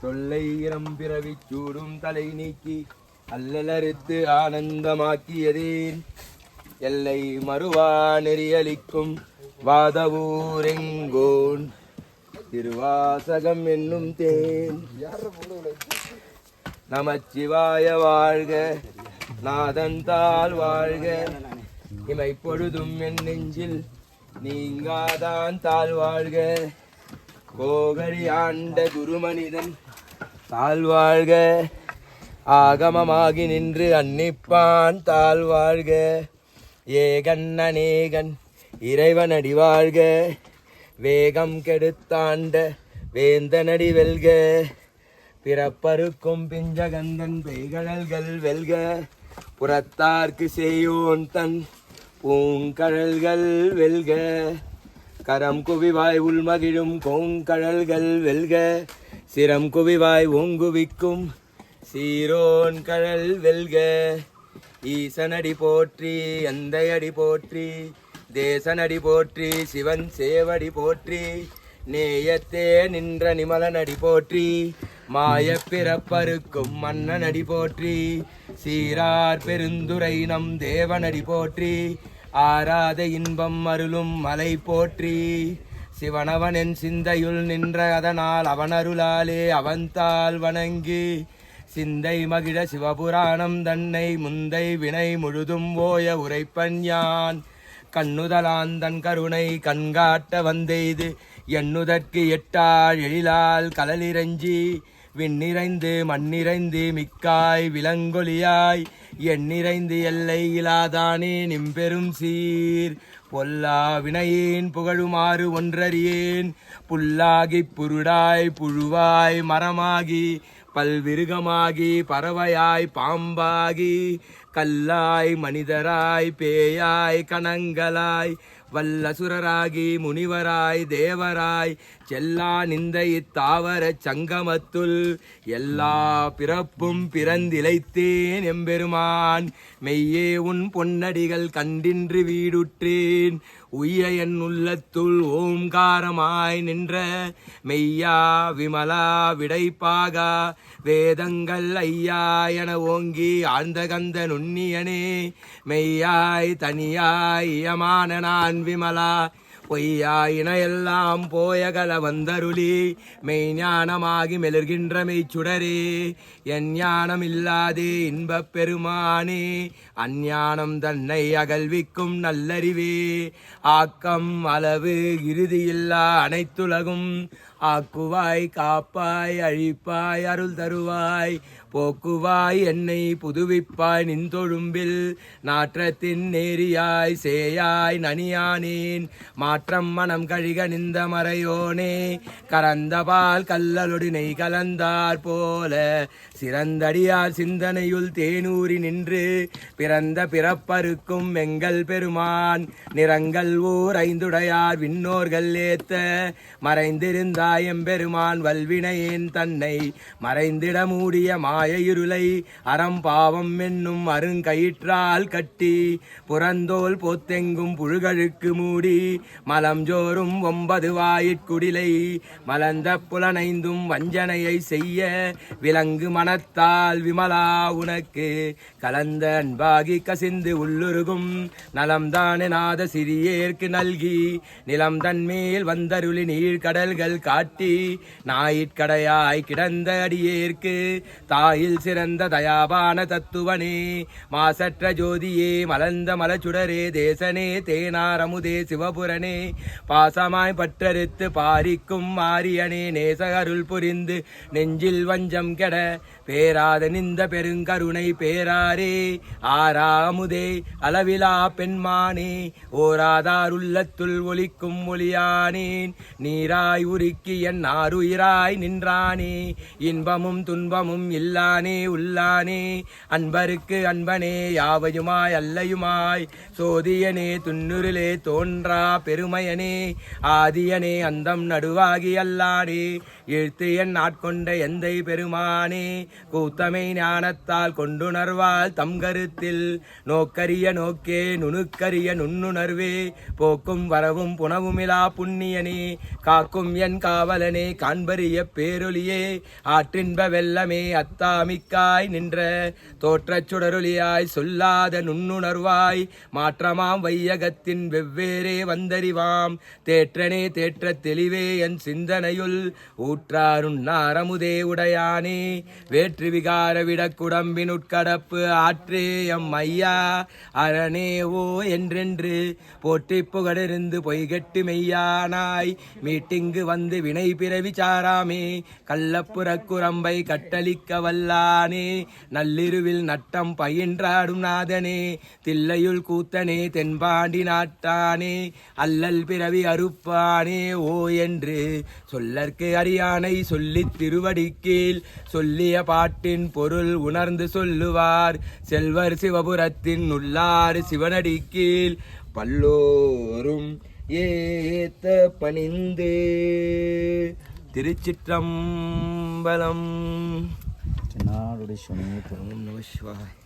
தொல்லையிரம் பிறவி சூடும் தலை நீக்கி அல்லலறுத்து ஆனந்தமாக்கியதேன் எல்லை மறுவா நெறியளிக்கும் வாதவூரெங்கோன் திருவாசகம் என்னும் தேன். நமச்சிவாய வாழ்க, நாதந்தாள் வாழ்க, இமை பொழுதும் என் நெஞ்சில் நீங்காதான் தாழ் வாழ்க, கோகழி ஆண்ட குருமனிதன் தாழ் வாழ்க, ஆகமமாகி நின்று அன்னிப்பான் தாழ் வாழ்க, ஏகன் அநேகன் இறைவனடி வாழ்க, வேகம் கெடுத்தாண்ட வேந்தனடி வெல்க, பிறப்பருக்கும் பிஞ்சகந்தன் பெய்கழல்கள் வெல்க, புறத்தார்க்கு செய்யோன் தன் பூங்கழல்கள் வெல்க, கரம் குவிவாய் உள்மகிழும் கோங்கழல்கள் வெல்க, சிரம் குவிவாய் ஓங்குவிக்கும் சீரோன் கழல் வெல்க, ஈசனடி போற்றி அந்தையடி போற்றி தேசனடி போற்றி சிவன் சேவடி போற்றி நேயத்தே நின்ற நிமலனடி போற்றி மாய பிறப்பருக்கும் மன்னனடி போற்றி சீரார் பெருந்துரை நம் தேவனடி போற்றி ஆராத இன்பம் அருளும் மலை போற்றி சிவனவன் என் சிந்தையுள் நின்ற அதனால் அவனருளாலே அவன்தாள் வணங்கி சிந்தை மகிழ சிவபுராணம் தன்னை முந்தை வினை முழுதும் ஓய உரைப்பன் யான் கண்ணுதலாந்தன் கருணை கண்காட்ட வந்தெய்து எண்ணுதற்கு எட்டாள் எழிலால் கலலிரஞ்சி விண்ணிறைந்து மண்ணிறைந்து மிக்காய் விலங்கொலியாய் எண்ணிறைந்து எல்லை இலாதானே நிம்பெரும் சீர் பொல்லா வினையேன் புகழுமாறு ஒன்றறியேன் புல்லாகிப் புருடாய் புழுவாய் மரமாகி பல்விருகமாகி பறவையாய் பாம்பாகி கல்லாய் மனிதராய் பேயாய் கணங்களாய் வல்லசுரராகி முனிவராய் தேவராய் செல்லா நிந்த இத்தாவர சங்கமத்துள் எல்லா பிறப்பும் பிறந்திலைத்தேன் எம்பெருமான் மெய்யே உன் பொன்னடிகள் கண்டின்று வீடுற்றேன் உய்ய என் உள்ளத்துள் ஓம்காரமாய் நின்ற மெய்யா விமலா விடைப்பாகா வேதங்கள் ஐயா என ஓங்கி ஆழ்ந்த கந்த நுண்ணியனே மெய்யாய் தனியாய் இயமான நான் விமலா பொய்யாயின எல்லாம் போயகல வந்தருளி மெய்ஞானமாகி மெலிர்கின்ற மெய்ச்சுடரே என் ஞானம் இல்லாதே இன்பப் பெருமானே அஞ்ஞானம் தன்னை அகல்விக்கும் நல்லறிவே ஆக்கம் அளவு இறுதியில்லா அனைத்துலகும் ஆக்குவாய் காப்பாய் அழிப்பாய் அருள் தருவாய் போக்குவாய் என்னை புதுவிப்பாய் நின்றொழும்பில் நாற்றத்தின் நேரியாய் சேயாய் நனியானேன் மாற்றம் மனம் கழிக நின்ற மறையோனே கரந்தபால் கல்லலொடு நெய் கலந்தார் போல சிறந்தடியார் சிந்தனையுள் தேனூரி நின்று பிறந்த பிறப்பருக்கும் எங்கள் பெருமான் நிறங்கள் ஓர் ஐந்துடையார் விண்ணோர்கள் ஏத்த மறைந்திருந்தாய் எம்பெருமான் வல்வினையேன் தன்னை மறைந்திட மூடிய மாய இருளை அறம்பாவம் என்னும் அருங்கயிற்றால் கட்டி புறந்தோல் போத்தெங்கும் புழுகழுக்கு மூடி மலம் ஜோறும் 9 வாயிற்குடிலை மலர்ந்த புலனைந்தும் வஞ்சனையை செய்ய விலங்கு மனத்தால் விமலா உனக்கு கலந்த அன்பாகி கசிந்து உள்ளுருகும் நலம்தானே நாத சிறியேற்கு நல்கி நிலம் தன்மேல் வந்தருளி நீழ்கடல்கள் காட்டி ஞாயிற்கடையாய் கிடந்த அடியேற்கு தாயில் சிறந்த தயாபான தத்துவனே மாசற்ற ஜோதியே மலர்ந்த மலச்சுடரே தேசனே தேனாரமுதே சிவபுரனே பாசமாய் பற்றறுத்து பாரிக்கும் மாரியனே நேசகருள் புரிந்து நெஞ்சில் வஞ்சம் கெட பேராத நிந்த பெருங்கருணை பேராரே ஆறாமுதே அளவிலா பெண்மானே ஓராதார் உள்ளத்துள் ஒலிக்கும் ஒளியானேன் நீராய் உருக்கி என் ஆறுயிராய் நின்றானே இன்பமும் துன்பமும் இல்லானே உள்ளானே அன்பருக்கு அன்பனே யாவையுமாய் அல்லையுமாய் சோதியனே துன்னுருளே தோன்றா பெருமையனே ஆதியனே அந்தம் நடுவாகி அல்லானே இழுத்து என் ஆட்கொண்ட எந்தை பெருமானே கூத்தமை ஞானத்தால் கொண்டுணர்வால் தம் கருத்தில் நோக்கரிய நோக்கே நுணுக்கரிய நுண்ணுணர்வே போக்கும் வரவும் புனவுமிலா புண்ணியனே காக்கும் என் காவலனே காண்பரிய பேரொலியே ஆற்றின்ப வெள்ளமே அத்தாமிக்காய் நின்ற தோற்றச் சுடரொலியாய் சொல்லாத நுண்ணுணர்வாய் மாற்றமாம் வையகத்தின் வெவ்வேறே வந்தறிவாம் தேற்றனே தேற்ற தெளிவே என் சிந்தனையுள் ஊற்றாருண்ணாரமுதே உடையானே வேற்று விகார விடக்குடம்பினுட்கடப்பு ஆற்றே எம் ஐயா அரணே ஓ என்றென்று போற்றி புகழிருந்து பொய்கெட்டு மெய்யானாய் மீட்டிங்கு வந்து வினை பிறவி சாராமே கள்ளப்புறக்குரம்பை கட்டளிக்க வல்லானே நள்ளிருவில் நட்டம் பயின்றாடும் நாதனே தில்லையுள் கூத்தனே தென்பாண்டி நாட்டானே அல்லல் பிறவி அறுப்பானே ஓ என்று சொல்லற்கு அறியானை சொல்லித் திருவடிக்கீழ் சொல்லிய பாட்டின் பொருள் உணர்ந்து சொல்லுவார் செல்வர் சிவபுரத்தின் உள்ளாறு சிவனடிக்கீழ் பல்லோரும் ஏத்த பணிந்து. திருச்சிற்றம்பலம். நாடுடைய நம சிவாய்.